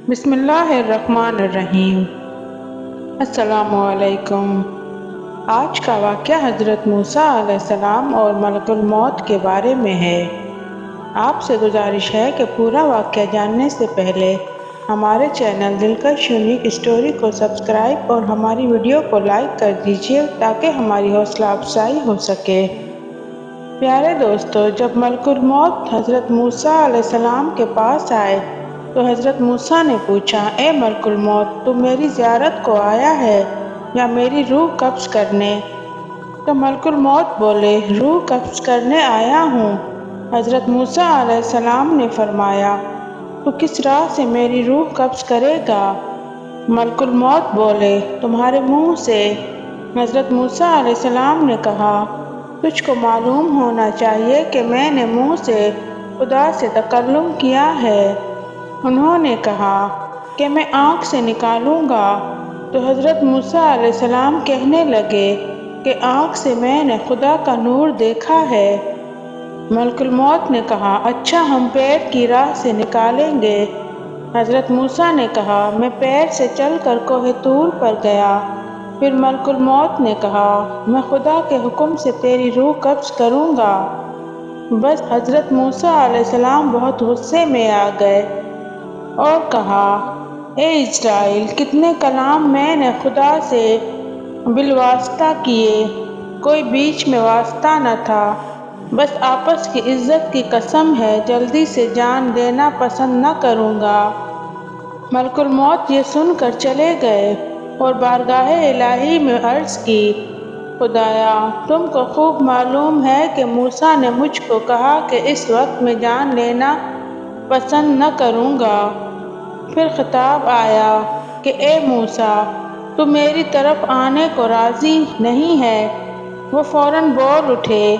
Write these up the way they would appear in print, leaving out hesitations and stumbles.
بسم اللہ الرحمن الرحیم۔ السلام علیکم۔ آج کا واقعہ حضرت موسیٰ علیہ السلام اور ملک الموت کے بارے میں ہے۔ آپ سے گزارش ہے کہ پورا واقعہ جاننے سے پہلے ہمارے چینل دلکش یونیک اسٹوری کو سبسکرائب اور ہماری ویڈیو کو لائک کر دیجیے تاکہ ہماری حوصلہ افزائی ہو سکے۔ پیارے دوستو، جب ملک الموت حضرت موسیٰ علیہ السلام کے پاس آئے تو حضرت موسیٰ نے پوچھا، اے ملک الموت، تم میری زیارت کو آیا ہے یا میری روح قبض کرنے؟ تو ملک الموت بولے، روح قبض کرنے آیا ہوں۔ حضرت موسیٰ علیہ السلام نے فرمایا، تو کس راہ سے میری روح قبض کرے گا؟ ملک الموت بولے، تمہارے منہ سے۔ حضرت موسیٰ علیہ السلام نے کہا، تجھ کو معلوم ہونا چاہیے کہ میں نے منہ سے خدا سے تکلم کیا ہے۔ انہوں نے کہا کہ میں آنکھ سے نکالوں گا۔ تو حضرت موسیٰ علیہ السلام کہنے لگے کہ آنکھ سے میں نے خدا کا نور دیکھا ہے۔ ملک الموت نے کہا، اچھا، ہم پیر کی راہ سے نکالیں گے۔ حضرت موسیٰ نے کہا، میں پیر سے چل کر کوہ طور پر گیا۔ پھر ملک الموت نے کہا، میں خدا کے حکم سے تیری روح قبض کروں گا۔ بس حضرت موسیٰ علیہ السلام بہت غصے میں آ گئے اور کہا، اے اسرائیل، کتنے کلام میں نے خدا سے بالواسطہ کیے، کوئی بیچ میں واسطہ نہ تھا۔ بس آپس کی عزت کی قسم ہے، جلدی سے جان دینا پسند نہ کروں گا۔ ملک الموت یہ سن کر چلے گئے اور بارگاہ الہی میں عرض کی، خدایا، تم کو خوب معلوم ہے کہ موسیٰ نے مجھ کو کہا کہ اس وقت میں جان لینا پسند نہ کروں گا۔ پھر خطاب آیا کہ اے موسیٰ، تو میری طرف آنے کو راضی نہیں ہے؟ وہ فوراً بول اٹھے،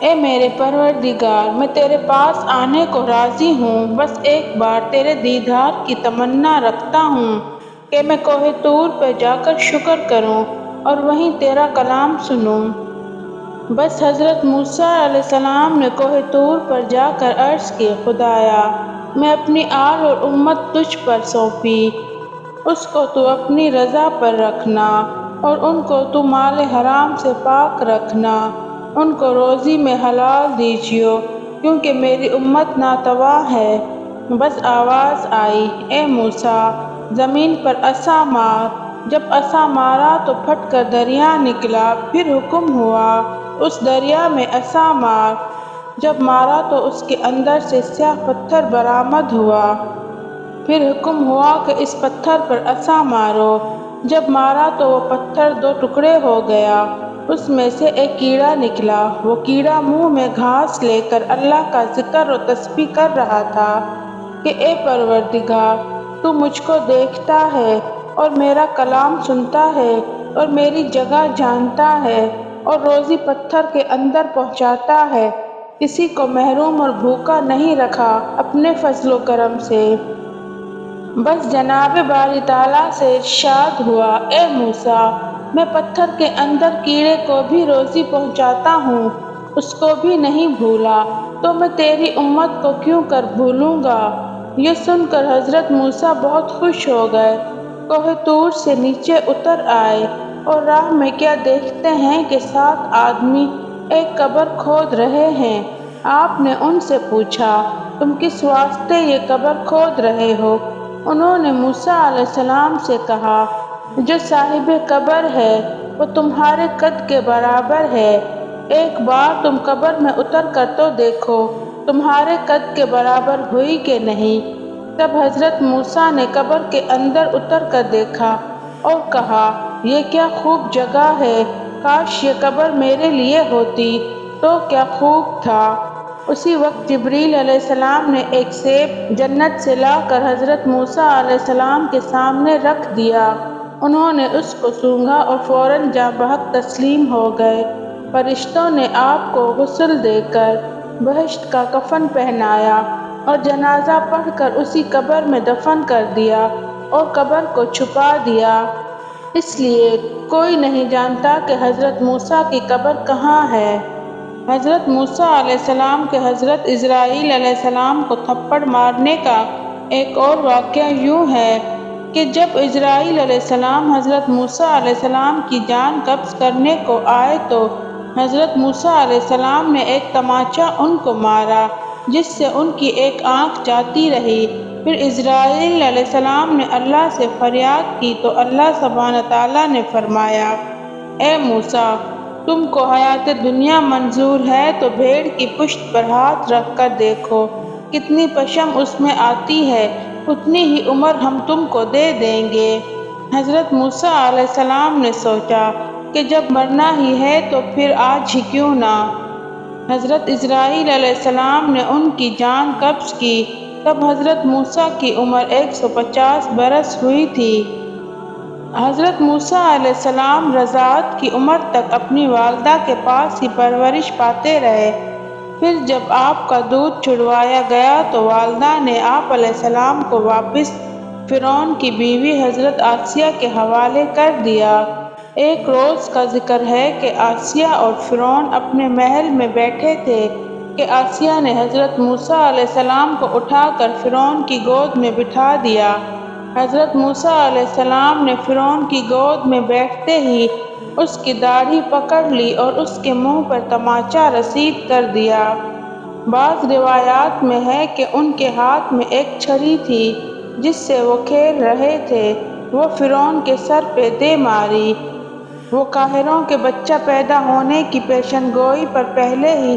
اے میرے پروردگار، میں تیرے پاس آنے کو راضی ہوں، بس ایک بار تیرے دیدار کی تمنا رکھتا ہوں کہ میں کوہ طور پہ جا کر شکر کروں اور وہیں تیرا کلام سنوں۔ بس حضرت موسیٰ علیہ السلام نے کوہ طور پر جا کر عرض کی، خدایا، میں اپنی آل اور امت تجھ پر سونپی، اس کو تو اپنی رضا پر رکھنا اور ان کو تو مال حرام سے پاک رکھنا، ان کو روزی میں حلال دیجیو، کیونکہ میری امت ناتواں ہے۔ بس آواز آئی، اے موسیٰ، زمین پر عصا مار۔ جب عصا مارا تو پھٹ کر دریا نکلا۔ پھر حکم ہوا، اس دریا میں عصا مار۔ جب مارا تو اس کے اندر سے سیاہ پتھر برآمد ہوا۔ پھر حکم ہوا کہ اس پتھر پر عصا مارو۔ جب مارا تو وہ پتھر دو ٹکڑے ہو گیا۔ اس میں سے ایک کیڑا نکلا۔ وہ کیڑا منہ میں گھاس لے کر اللہ کا ذکر و تسبیح کر رہا تھا کہ اے پروردگار، تو مجھ کو دیکھتا ہے اور میرا کلام سنتا ہے اور میری جگہ جانتا ہے اور روزی پتھر کے اندر پہنچاتا ہے، کسی کو محروم اور بھوکا نہیں رکھا اپنے فضل و کرم سے۔ بس جناب باری تعالیٰ سے ارشاد ہوا، اے موسیٰ، میں پتھر کے اندر کیڑے کو بھی روزی پہنچاتا ہوں، اس کو بھی نہیں بھولا، تو میں تیری امت کو کیوں کر بھولوں گا؟ یہ سن کر حضرت موسیٰ بہت خوش ہو گئے، کوہ طور سے نیچے اتر آئے اور راہ میں کیا دیکھتے ہیں کہ 7 آدمی ایک قبر کھود رہے ہیں۔ آپ نے ان سے پوچھا، تم کس واسطے یہ قبر کھود رہے ہو؟ انہوں نے موسیٰ علیہ السلام سے کہا، جو صاحب قبر ہے وہ تمہارے قد کے برابر ہے، ایک بار تم قبر میں اتر کر تو دیکھو تمہارے قد کے برابر ہوئی کہ نہیں۔ تب حضرت موسیٰ نے قبر کے اندر اتر کر دیکھا اور کہا، یہ کیا خوب جگہ ہے، کاش یہ قبر میرے لیے ہوتی تو کیا خوب تھا۔ اسی وقت جبریل علیہ السلام نے ایک سیب جنت سے لا کر حضرت موسیٰ علیہ السلام کے سامنے رکھ دیا۔ انہوں نے اس کو سونگھا اور فوراً جاں بحق تسلیم ہو گئے۔ فرشتوں نے آپ کو غسل دے کر بہشت کا کفن پہنایا اور جنازہ پڑھ کر اسی قبر میں دفن کر دیا اور قبر کو چھپا دیا۔ اس لیے کوئی نہیں جانتا کہ حضرت موسیٰ کی قبر کہاں ہے۔ حضرت موسیٰ علیہ السلام کے حضرت اسرائیل علیہ السلام کو تھپڑ مارنے کا ایک اور واقعہ یوں ہے کہ جب اسرائیل علیہ السلام حضرت موسیٰ علیہ السلام کی جان قبض کرنے کو آئے تو حضرت موسیٰ علیہ السلام نے ایک تماچا ان کو مارا جس سے ان کی ایک آنکھ جاتی رہی۔ پھر اسرائیل علیہ السلام نے اللہ سے فریاد کی تو اللہ سبحانہ تعالیٰ نے فرمایا، اے موسیٰ، تم کو حیات دنیا منظور ہے تو بھیڑ کی پشت پر ہاتھ رکھ کر دیکھو، کتنی پشم اس میں آتی ہے، اتنی ہی عمر ہم تم کو دے دیں گے۔ حضرت موسیٰ علیہ السلام نے سوچا کہ جب مرنا ہی ہے تو پھر آج ہی کیوں نہ۔ حضرت اسرائیل علیہ السلام نے ان کی جان قبض کی، تب حضرت موسیٰ کی عمر 150 برس ہوئی تھی۔ حضرت موسیٰ علیہ السلام رضاعت کی عمر تک اپنی والدہ کے پاس ہی پرورش پاتے رہے۔ پھر جب آپ کا دودھ چھڑوایا گیا تو والدہ نے آپ علیہ السلام کو واپس فرعون کی بیوی حضرت آسیہ کے حوالے کر دیا۔ ایک روز کا ذکر ہے کہ آسیہ اور فرعون اپنے محل میں بیٹھے تھے کہ آسیہ نے حضرت موسیٰ علیہ السلام کو اٹھا کر فرعون کی گود میں بٹھا دیا۔ حضرت موسیٰ علیہ السلام نے فرعون کی گود میں بیٹھتے ہی اس کی داڑھی پکڑ لی اور اس کے منہ پر تماچا رسید کر دیا۔ بعض روایات میں ہے کہ ان کے ہاتھ میں ایک چھری تھی جس سے وہ کھیل رہے تھے، وہ فرعون کے سر پہ دے ماری۔ وہ قاہروں کے بچہ پیدا ہونے کی پیشن گوئی پر پہلے ہی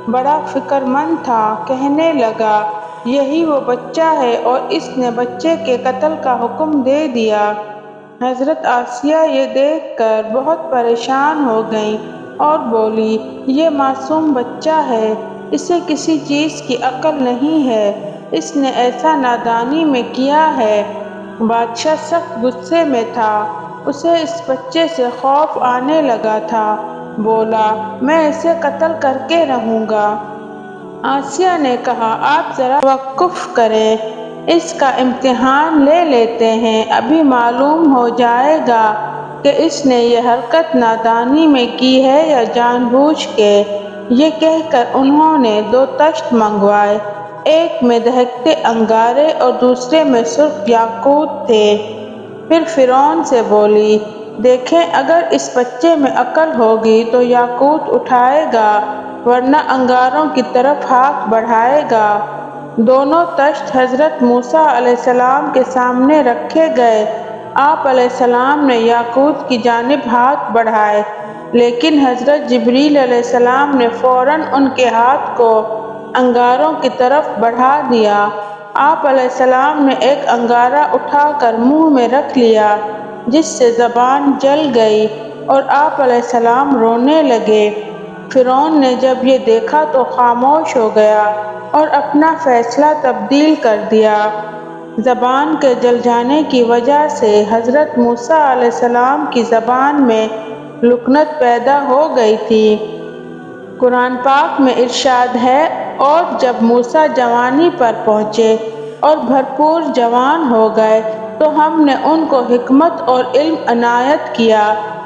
بڑا فکر مند تھا، کہنے لگا، یہی وہ بچہ ہے، اور اس نے بچے کے قتل کا حکم دے دیا۔ حضرت آسیہ یہ دیکھ کر بہت پریشان ہو گئیں اور بولی، یہ معصوم بچہ ہے، اسے کسی چیز کی عقل نہیں ہے، اس نے ایسا نادانی میں کیا ہے۔ بادشاہ سخت غصے میں تھا، اسے اس بچے سے خوف آنے لگا تھا، بولا، میں اسے قتل کر کے رہوں گا۔ آسیہ نے کہا، آپ ذرا توقف کریں، اس کا امتحان لے لیتے ہیں، ابھی معلوم ہو جائے گا کہ اس نے یہ حرکت نادانی میں کی ہے یا جان بوجھ کے۔ یہ کہہ کر انہوں نے 2 طشت منگوائے، ایک میں دہکتے انگارے اور دوسرے میں سرخ یاقوت تھے۔ پھر فرعون سے بولی، دیکھیں اگر اس بچے میں عقل ہوگی تو یاقوت اٹھائے گا ورنہ انگاروں کی طرف ہاتھ بڑھائے گا۔ دونوں طشت حضرت موسیٰ علیہ السلام کے سامنے رکھے گئے۔ آپ علیہ السلام نے یاقوت کی جانب ہاتھ بڑھائے، لیکن حضرت جبریل علیہ السلام نے فوراً ان کے ہاتھ کو انگاروں کی طرف بڑھا دیا۔ آپ علیہ السلام نے ایک انگارہ اٹھا کر منہ میں رکھ لیا جس سے زبان جل گئی اور آپ علیہ السلام رونے لگے۔ فرعون نے جب یہ دیکھا تو خاموش ہو گیا اور اپنا فیصلہ تبدیل کر دیا۔ زبان کے جل جانے کی وجہ سے حضرت موسیٰ علیہ السلام کی زبان میں لکنت پیدا ہو گئی تھی۔ قرآن پاک میں ارشاد ہے، اور جب موسیٰ جوانی پر پہنچے اور بھرپور جوان ہو گئے تو ہم نے ان کو حکمت اور علم عنایت کیا،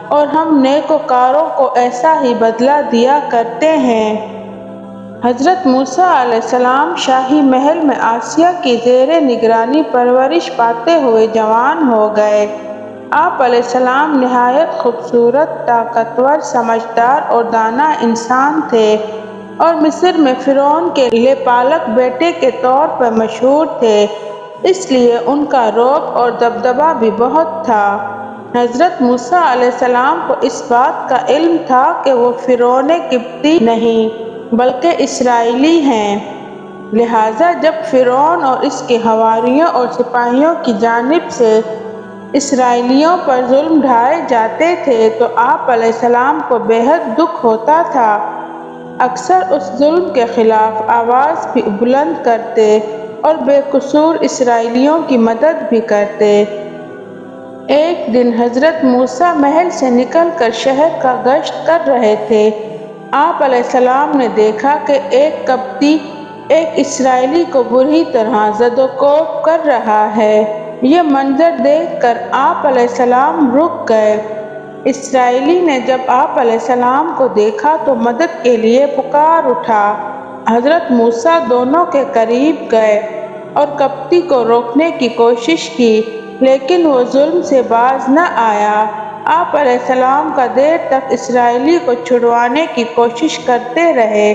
اور ہم نیکوکاروں کو ایسا ہی بدلہ دیا کرتے ہیں۔ حضرت موسیٰ علیہ السلام شاہی محل میں آسیہ کی زیر نگرانی پرورش پاتے ہوئے جوان ہو گئے۔ آپ علیہ السلام نہایت خوبصورت، طاقتور، سمجھدار اور دانا انسان تھے اور مصر میں فرعون کے لےپالک بیٹے کے طور پر مشہور تھے، اس لیے ان کا رعب اور دبدبہ بھی بہت تھا۔ حضرت موسیٰ علیہ السلام کو اس بات کا علم تھا کہ وہ فرعون قبطی نہیں بلکہ اسرائیلی ہیں، لہٰذا جب فرعون اور اس کے حواریوں اور سپاہیوں کی جانب سے اسرائیلیوں پر ظلم ڈھائے جاتے تھے تو آپ علیہ السلام کو بے حد دکھ ہوتا تھا، اکثر اس ظلم کے خلاف آواز بھی بلند کرتے اور بے قصور اسرائیلیوں کی مدد بھی کرتے۔ ایک دن حضرت موسیٰ محل سے نکل کر شہر کا گشت کر رہے تھے۔ آپ علیہ السلام نے دیکھا کہ ایک قبطی ایک اسرائیلی کو بری طرح زد و کوب کر رہا ہے۔ یہ منظر دیکھ کر آپ علیہ السلام رک گئے۔ اسرائیلی نے جب آپ علیہ السلام کو دیکھا تو مدد کے لیے پکار اٹھا۔ حضرت موسیٰ دونوں کے قریب گئے اور کپتی کو روکنے کی کوشش کی، لیکن وہ ظلم سے باز نہ آیا۔ آپ علیہ السلام کا دیر تک اسرائیلی کو چھڑوانے کی کوشش کرتے رہے،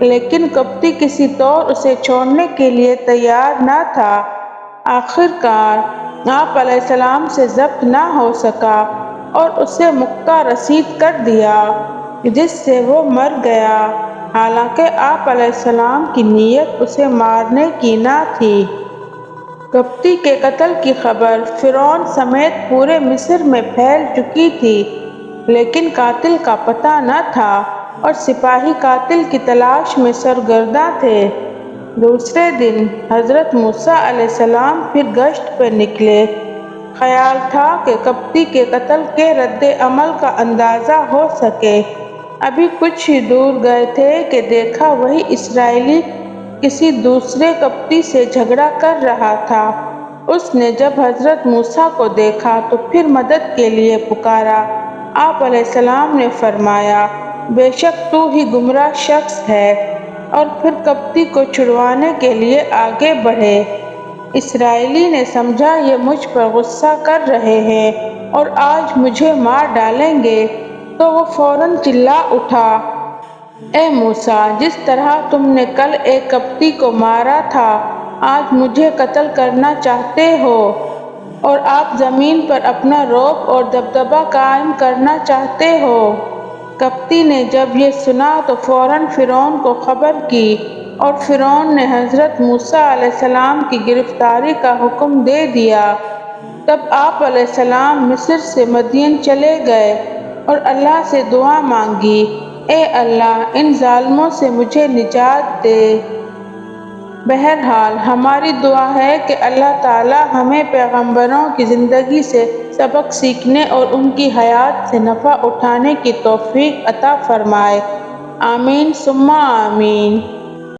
لیکن کپتی کسی طور اسے چھوڑنے کے لیے تیار نہ تھا۔ آخر کار آپ علیہ السلام سے ضبط نہ ہو سکا اور اسے مکہ رسید کر دیا، جس سے وہ مر گیا، حالانکہ آپ علیہ السلام کی نیت اسے مارنے کی نہ تھی۔ کپتی کے قتل کی خبر فرعون سمیت پورے مصر میں پھیل چکی تھی، لیکن قاتل کا پتہ نہ تھا اور سپاہی قاتل کی تلاش میں سرگرداں تھے۔ دوسرے دن حضرت موسیٰ علیہ السلام پھر گشت پہ نکلے۔ خیال تھا کہ کپتی کے قتل کے رد عمل کا اندازہ ہو سکے۔ ابھی کچھ ہی دور گئے تھے کہ دیکھا وہی اسرائیلی کسی دوسرے کپتی سے جھگڑا کر رہا تھا۔ اس نے جب حضرت موسیٰ کو دیکھا تو پھر مدد کے لیے پکارا۔ آپ علیہ السلام نے فرمایا، بے شک تو ہی گمراہ شخص ہے، اور پھر کپتی کو چھڑوانے کے لیے آگے بڑھے۔ اسرائیلی نے سمجھا یہ مجھ پر غصہ کر رہے ہیں اور آج مجھے مار ڈالیں گے، تو وہ فوراً چلا اٹھا، اے موسیٰ، جس طرح تم نے کل ایک کپتی کو مارا تھا، آج مجھے قتل کرنا چاہتے ہو، اور آپ زمین پر اپنا رعب اور دبدبہ قائم کرنا چاہتے ہو۔ کپتی نے جب یہ سنا تو فوراً فرعون کو خبر کی، اور فرعون نے حضرت موسیٰ علیہ السلام کی گرفتاری کا حکم دے دیا۔ تب آپ علیہ السلام مصر سے مدین چلے گئے اور اللہ سے دعا مانگی، اے اللہ، ان ظالموں سے مجھے نجات دے۔ بہرحال ہماری دعا ہے کہ اللہ تعالی ہمیں پیغمبروں کی زندگی سے سبق سیکھنے اور ان کی حیات سے نفع اٹھانے کی توفیق عطا فرمائے۔ آمین ثم آمین۔